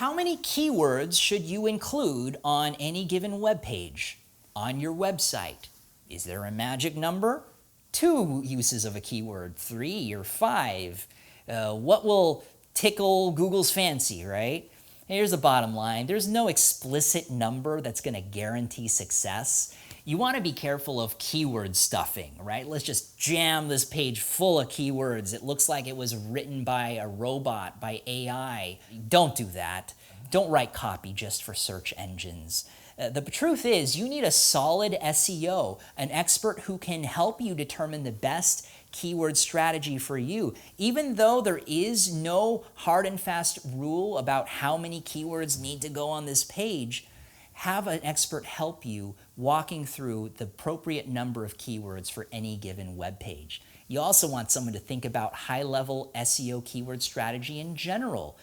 How many keywords should you include on any given web page, on your website? Is there a magic number? 2 uses of a keyword, 3 or 5? What will tickle Google's fancy, right? Here's the bottom line. There's no explicit number that's going to guarantee success. You want to be careful of keyword stuffing, right? Let's just jam this page full of keywords. It looks like it was written by a robot, by AI. Don't do that. Don't write copy just for search engines. The truth is, you need a solid SEO, an expert who can help you determine the best keyword strategy for you. Even though there is no hard and fast rule about how many keywords need to go on this page, have an expert help you walking through the appropriate number of keywords for any given web page. You also want someone to think about high-level SEO keyword strategy in general.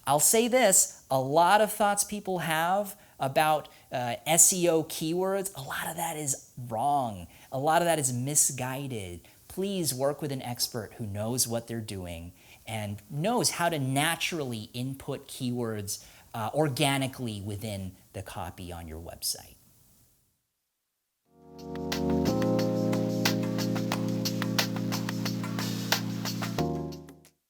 I'll say this, a lot of thoughts people have about SEO keywords, a lot of that is wrong. A lot of that is misguided. Please work with an expert who knows what they're doing and knows how to naturally input keywords organically within the copy on your website.